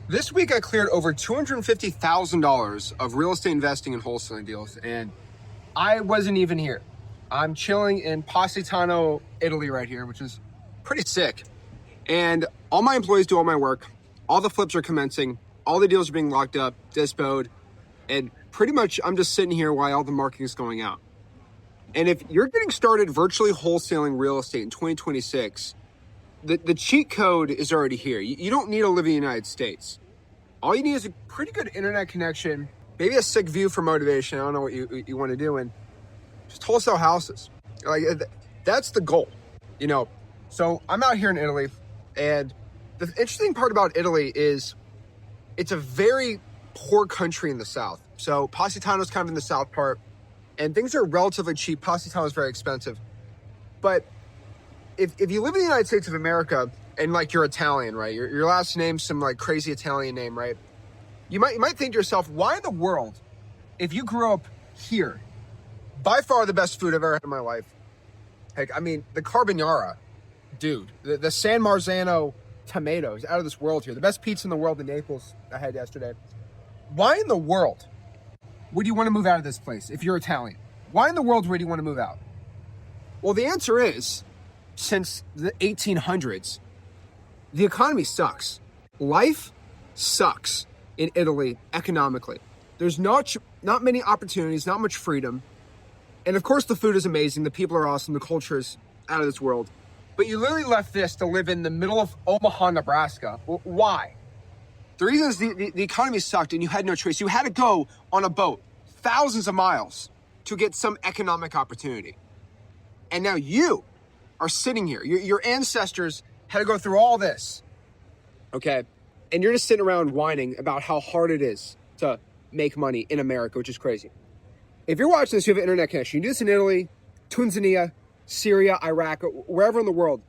This week I cleared over $250,000 of real estate investing and wholesaling deals, and I wasn't even here. I'm chilling in Positano, Italy right here, which is pretty sick. And all my employees do all my work. All the flips are commencing. All the deals are being locked up, dispoed, and pretty much I'm just sitting here while all the marketing is going out. And if you're getting started virtually wholesaling real estate in 2026, the cheat code is already here. You don't need to live in the United States. All you need is a pretty good internet connection, maybe a sick view for motivation. I don't know what you want to do, and just wholesale houses. Like, that's the goal, you know. So I'm out here in Italy, and the interesting part about Italy is it's a very poor country in the south. So Positano's kind of in the south part, and things are relatively cheap. Positano is very expensive, but if you live in the United States of America and like you're Italian, right? Your last name's some like crazy Italian name, right? You might think to yourself, why in the world, if you grew up here, by far the best food I've ever had in my life. Heck, I mean, the carbonara, dude, the San Marzano tomatoes, out of this world here. The best pizza in the world in Naples I had yesterday. Why in the world would you want to move out of this place if you're Italian? Why in the world would you want to move out? Well, the answer is, since the 1800s, the economy sucks. Life sucks in Italy economically. There's not many opportunities, not much freedom. And of course the food is amazing, the people are awesome, the culture is out of this world. But you literally left this to live in the middle of Omaha, Nebraska. Why? The reason is the economy sucked and you had no choice. You had to go on a boat thousands of miles to get some economic opportunity. And now you are sitting here. Your ancestors had to go through all this, okay? And you're just sitting around whining about how hard it is to make money in America, which is crazy. If you're watching this, you have an internet connection. You do this in Italy, Tanzania, Syria, Iraq, wherever in the world,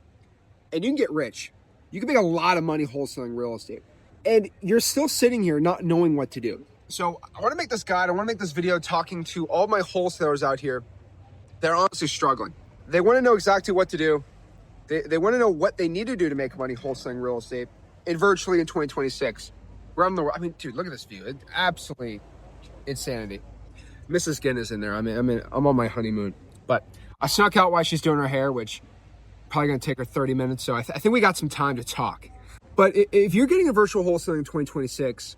and you can get rich. You can make a lot of money wholesaling real estate. And you're still sitting here not knowing what to do. So I want to make this guide. I want to make this video talking to all my wholesalers out here that are honestly struggling. They want to know exactly what to do. They want to know what they need to do to make money wholesaling real estate virtually in 2026. Around the world. I mean, dude, look at this view. It's absolutely insanity. Mrs. Ginn is in there. I'm on my honeymoon. But I snuck out while she's doing her hair, which probably going to take her 30 minutes. So I think we got some time to talk. But if you're getting a virtual wholesaling in 2026,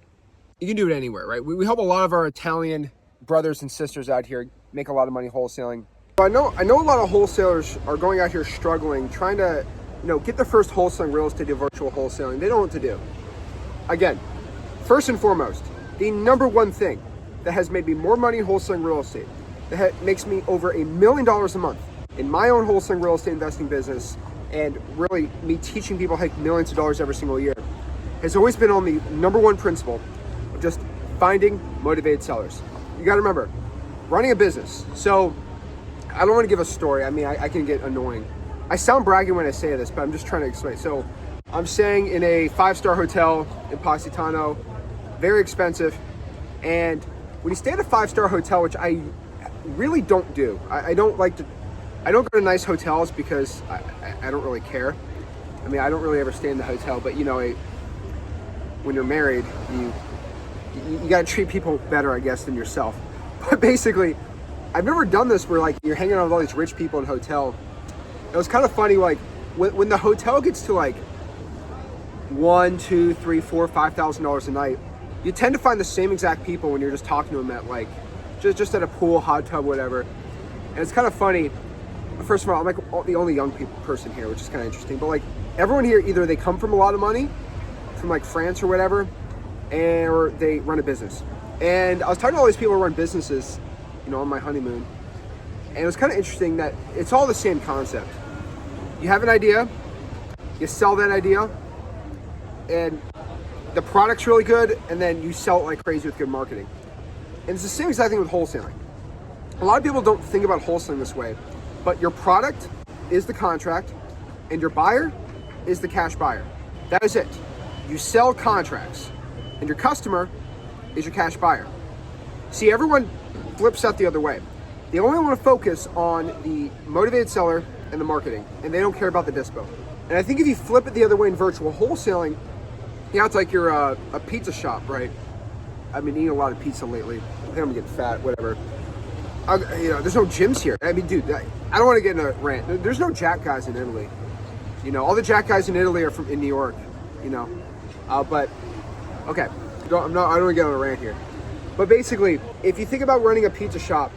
you can do it anywhere, right? We help a lot of our Italian brothers and sisters out here make a lot of money wholesaling. I know a lot of wholesalers are going out here struggling, trying to, get their first wholesaling real estate to virtual wholesaling. They don't know what to do. Again, first and foremost, the number one thing that has made me more money in wholesaling real estate, that makes me over $1 million a month in my own wholesaling real estate investing business, and really me teaching people how to make millions of dollars every single year, has always been on the number one principle of just finding motivated sellers. You got to remember, running a business. So I don't want to give a story. I mean, I can get annoying. I sound bragging when I say this, but I'm just trying to explain. So I'm staying in a 5-star hotel in Positano, very expensive. And when you stay at a 5-star hotel, which I really don't do, I don't go to nice hotels because I don't really care. I mean, I don't really ever stay in the hotel, but when you're married, you got to treat people better, I guess, than yourself. But basically, I've never done this where you're hanging out with all these rich people in a hotel. It was kind of funny, when the hotel gets to $1,000, $2,000, $3,000, $4,000, $5,000 a night, you tend to find the same exact people when you're just talking to them at just at a pool, hot tub, whatever. And it's kind of funny. First of all, I'm the only young person here, which is kind of interesting. But everyone here, either they come from a lot of money, from France or whatever, or they run a business. And I was talking to all these people who run businesses, on my honeymoon. And it was kind of interesting that it's all the same concept. You have an idea, you sell that idea, and the product's really good, and then you sell it like crazy with good marketing. And it's the same exact thing with wholesaling. A lot of people don't think about wholesaling this way, but your product is the contract, and your buyer is the cash buyer. That is it. You sell contracts, and your customer is your cash buyer. See, everyone flips out the other way. They only want to focus on the motivated seller and the marketing, and they don't care about the dispo. And I think if you flip it the other way in virtual wholesaling, Yeah, it's like you're a pizza shop, right? I've been eating a lot of pizza lately. I think I'm getting fat, whatever. There's no gyms here. I mean, dude, I don't want to get in a rant. There's no Jack guys in Italy. All the Jack guys in Italy are in New York. But okay, I don't want to get on a rant here. But basically, if you think about running a pizza shop,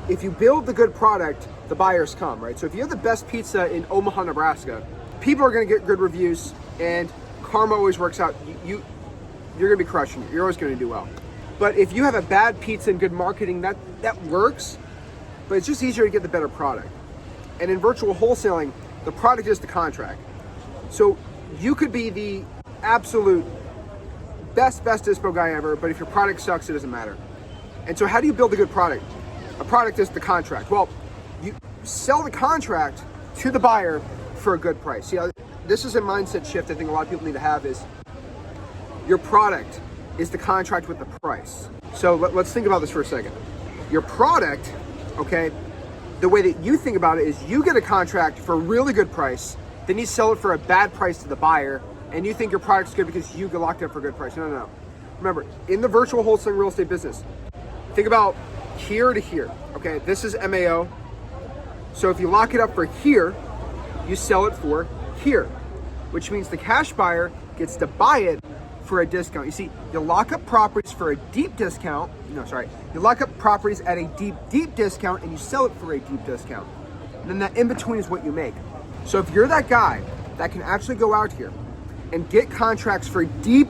if you build the good product, the buyers come, right? So if you have the best pizza in Omaha, Nebraska, people are going to get good reviews, and karma always works out. You're going to be crushing it. You're always going to do well. But if you have a bad pizza and good marketing, that works, but it's just easier to get the better product. And in virtual wholesaling, the product is the contract. So you could be the absolute best dispo guy ever, but if your product sucks, it doesn't matter. And so how do you build a good product? A product is the contract. Well, you sell the contract to the buyer for a good price. See, this is a mindset shift I think a lot of people need to have is your product is the contract with the price. So let's think about this for a second. Your product, okay, the way that you think about it is you get a contract for a really good price, then you sell it for a bad price to the buyer, and you think your product's good because you get locked up for a good price. No. Remember, in the virtual wholesaling real estate business, think about here to here, okay? This is MAO. So if you lock it up for here, you sell it for here, which means the cash buyer gets to buy it for a discount. You see, you lock up properties for a deep discount. You lock up properties at a deep discount and you sell it for a deep discount. And then that in between is what you make. So if you're that guy that can actually go out here and get contracts for deep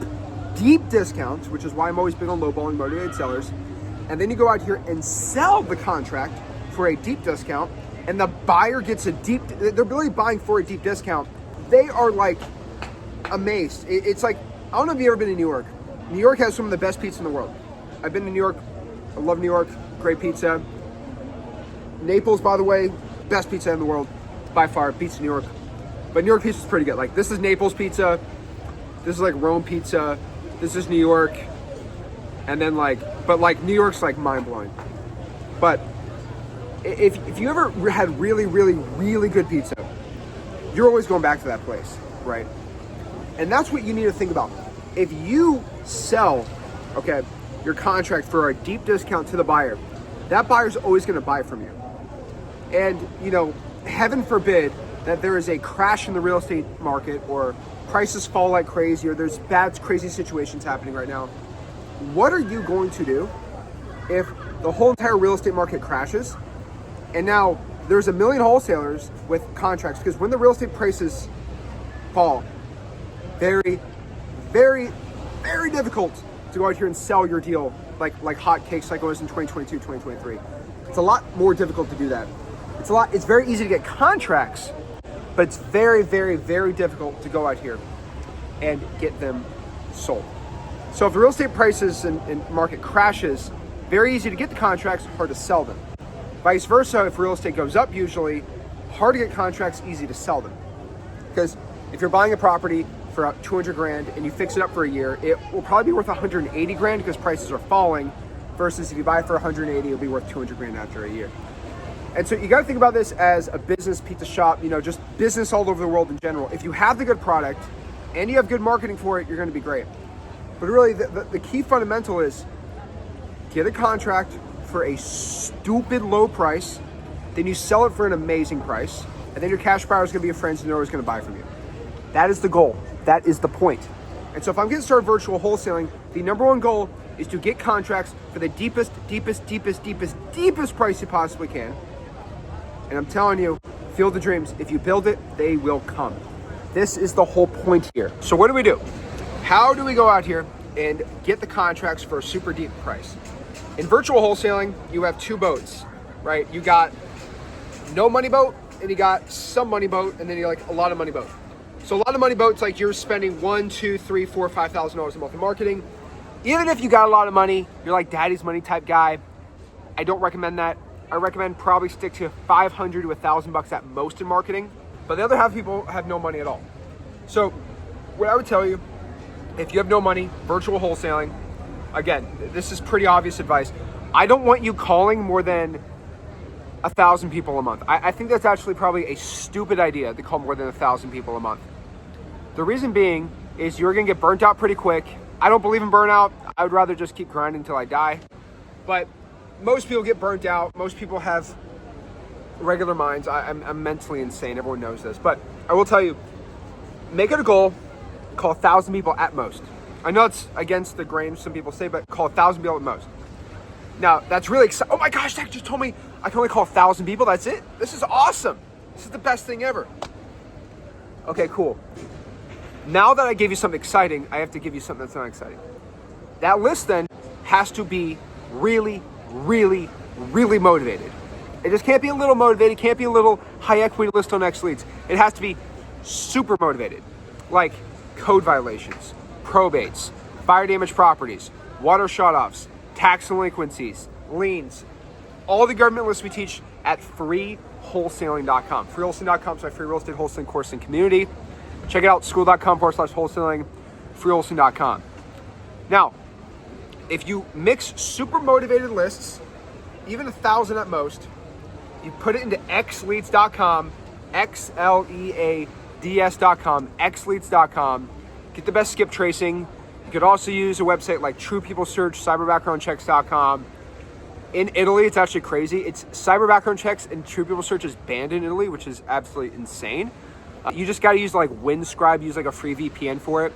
discounts, which is why I'm always big on lowballing motivated sellers, and then you go out here and sell the contract for a deep discount, and the buyer gets they're really buying for a deep discount, they are like amazed. It's like, I don't know if you've ever been to New York. New York has some of the best pizza in the world. I've been to New York. I love New York. Great pizza. Naples, by the way, best pizza in the world. By far, beats New York. But New York pizza is pretty good. Like, this is Naples pizza. This is like Rome pizza. This is New York. And then but New York's like mind-blowing. But if you ever had really, really, really good pizza, you're always going back to that place, right? And that's what you need to think about. If you sell, okay, your contract for a deep discount to the buyer, that buyer's always going to buy from you. And, heaven forbid that there is a crash in the real estate market or prices fall like crazy or there's bad, crazy situations happening right now. What are you going to do if the whole entire real estate market crashes and now there's a million wholesalers with contracts? Because when the real estate prices fall, very, very, very difficult to go out here and sell your deal like hotcakes like it was in 2022, 2023. It's a lot more difficult to do that. It's very easy to get contracts, but it's very, very, very difficult to go out here and get them sold. So if the real estate prices and market crashes, very easy to get the contracts, hard to sell them. Vice versa, if real estate goes up, usually hard to get contracts, easy to sell them. Because if you're buying a property for 200 grand and you fix it up for a year, it will probably be worth 180 grand because prices are falling, versus if you buy it for 180, it'll be worth 200 grand after a year. And so you got to think about this as a business, pizza shop, just business all over the world in general. If you have the good product and you have good marketing for it, you're going to be great. But really, the key fundamental is get a contract for a stupid low price, then you sell it for an amazing price, and then your cash buyer is going to be your friends and they're always going to buy from you. That is the goal. That is the point. And so if I'm getting started virtual wholesaling, the number one goal is to get contracts for the deepest price you possibly can. And I'm telling you, Field of Dreams, if you build it, they will come. This is the whole point here. So what do? How do we go out here and get the contracts for a super deep price? In virtual wholesaling, you have two boats, right? You got no money boat and you got some money boat, and then you're like a lot of money boat. So a lot of money boats, like you're spending $1,000, $2,000, $3,000, $4,000, $5,000 a month in marketing. Even if you got a lot of money, you're like daddy's money type guy, I don't recommend that. I recommend probably stick to $500 to $1,000 at most in marketing. But the other half of people have no money at all. So what I would tell you, if you have no money, virtual wholesaling, again, this is pretty obvious advice. I don't want you calling more than 1,000 people a month. I think that's actually probably a stupid idea to call more than 1,000 people a month. The reason being is you're gonna get burnt out pretty quick. I don't believe in burnout. I would rather just keep grinding until I die. But most people get burnt out. Most people have regular minds. I'm mentally insane. Everyone knows this. But I will tell you, make it a goal. Call 1,000 people at most. I know it's against the grain, some people say, but call 1,000 people at most. Now, that's really exciting. Oh my gosh, Zach just told me I can only call 1,000 people. That's it? This is awesome. This is the best thing ever. Okay, cool. Now that I gave you something exciting, I have to give you something that's not exciting. That list then has to be really, really, really motivated. It just can't be a little motivated. It can't be a little high equity list on X Leads. It has to be super motivated. Like code violations, probates, fire damage properties, water shutoffs, tax delinquencies, liens, all the government lists we teach at freewholesaling.com. Freewholesaling.com is my free real estate wholesaling course and community. Check it out, school.com/wholesaling, freewholesaling.com. Now, if you mix super motivated lists, even 1,000 at most, you put it into xleads.com, xleads.com, xleads.com, get the best skip tracing. You could also use a website like True People Search, cyberbackgroundchecks.com. In Italy, it's actually crazy. It's cyber background checks and True People Search is banned in Italy, which is absolutely insane. You just got to use like Windscribe, use like a free VPN for it.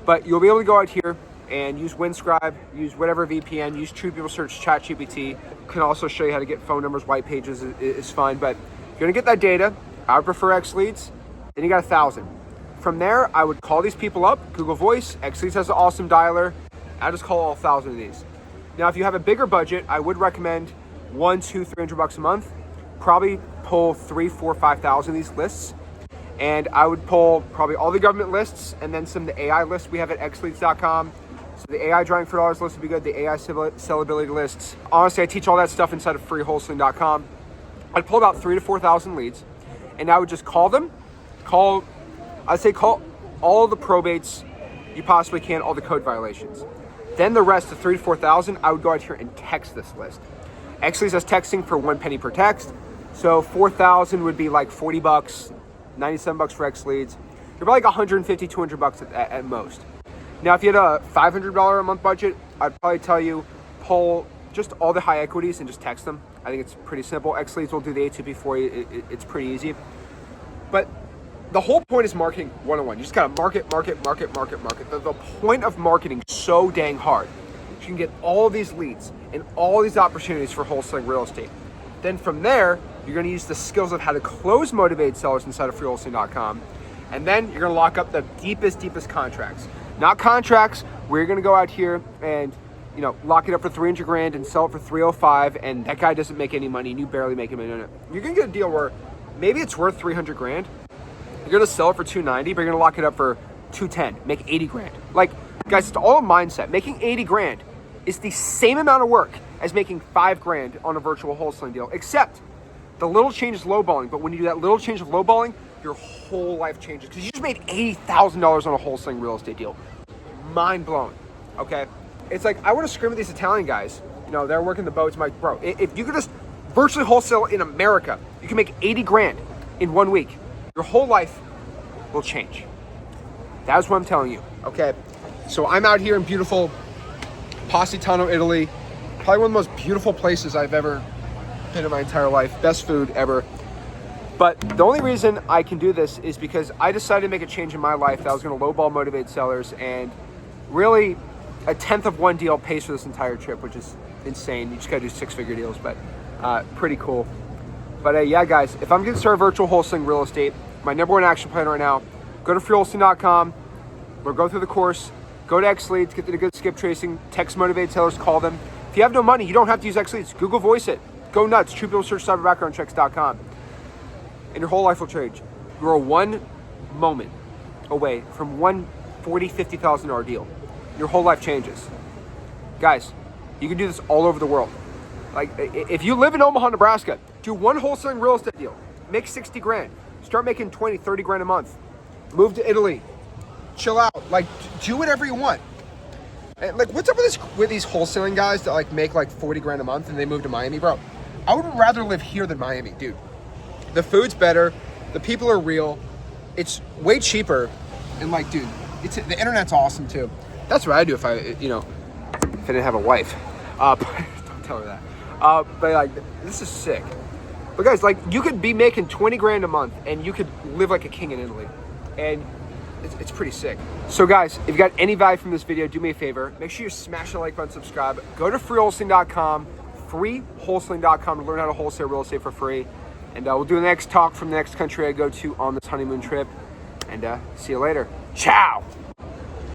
But you'll be able to go out here and use Windscribe, use whatever VPN, use True People Search, ChatGPT. Can also show you how to get phone numbers, white pages is fine. But you're going to get that data. I would prefer X Leads. Then you got 1,000. From there, I would call these people up, Google Voice. X Leads has an awesome dialer. I just call all 1,000 of these. Now, if you have a bigger budget, I would recommend $100, $200, $300 a month. Probably pull 3,000, 4,000, 5,000 of these lists. And I would pull probably all the government lists and then some of the AI lists we have at xleads.com. So the AI drawing for dollars list would be good, the AI sellability lists. Honestly, I teach all that stuff inside of freewholesaling.com. I'd pull about 3,000 to 4,000 leads, and I would just call them. Call all the probates you possibly can, all the code violations. Then the rest of 3,000 to 4,000, I would go out here and text this list. X Leads has texting for 1 penny per text. So 4,000 would be like $40, $97 for X Leads. You're probably like $150, $200 at most. Now, if you had a $500 a month budget, I'd probably tell you pull just all the high equities and just text them. I think it's pretty simple. X Leads will do the A2P for you. It's pretty easy. But the whole point is marketing 101. You just gotta market. The point of marketing is so dang hard. You can get all of these leads and all these opportunities for wholesaling real estate. Then from there, you're gonna use the skills of how to close motivated sellers inside of freewholesaling.com. And then you're gonna lock up the deepest contracts. Not contracts where you're gonna go out here and lock it up for 300 grand and sell it for 305 and that guy doesn't make any money and you barely make him. You're gonna get a deal where maybe it's worth 300 grand. You're gonna sell it for 290, but you're gonna lock it up for 210, make 80 grand. Like, guys, it's all a mindset. Making 80 grand is the same amount of work as making 5 grand on a virtual wholesaling deal, except the little change is lowballing. But when you do that little change of lowballing, your whole life changes because you just made $80,000 on a wholesaling real estate deal. Mind blown, okay? It's like, I want to scream at these Italian guys. They're working the boats. I'm like, bro, if you could just virtually wholesale in America, you can make 80 grand in 1 week. Your whole life will change. That's what I'm telling you, okay? So I'm out here in beautiful Positano, Italy. Probably one of the most beautiful places I've ever been in my entire life. Best food ever. But the only reason I can do this is because I decided to make a change in my life that I was gonna lowball motivate sellers, and really a 1/10 of one deal pays for this entire trip, which is insane. You just gotta do 6-figure deals, but pretty cool. But yeah, guys, if I'm gonna start virtual wholesaling real estate, my #1 action plan right now, go to freewholesaling.com, we'll go through the course, go to X Leads, get the good skip tracing, text motivated sellers, call them. If you have no money, you don't have to use X Leads. Google Voice it. Go nuts. True People Search, cyberbackgroundchecks.com. And your whole life will change. You're one moment away from one $40,000, $50,000 deal. Your whole life changes. Guys, you can do this all over the world. Like, if you live in Omaha, Nebraska, do one wholesaling real estate deal, make 60 grand, start making 20, 30 grand a month, move to Italy, chill out, like, do whatever you want. And like, what's up with these wholesaling guys that like make like 40 grand a month and they move to Miami? Bro, I would rather live here than Miami, dude. The food's better, the people are real, it's way cheaper, and like, dude, the internet's awesome too. That's what I do if I, if I didn't have a wife. Don't tell her that. But like, this is sick. But guys, like, you could be making 20 grand a month and you could live like a king in Italy. And it's pretty sick. So guys, if you got any value from this video, do me a favor. Make sure you smash the like button, subscribe. Go to freewholesaling.com, freewholesaling.com to learn how to wholesale real estate for free. And we'll do the next talk from the next country I go to on this honeymoon trip. And see you later. Ciao.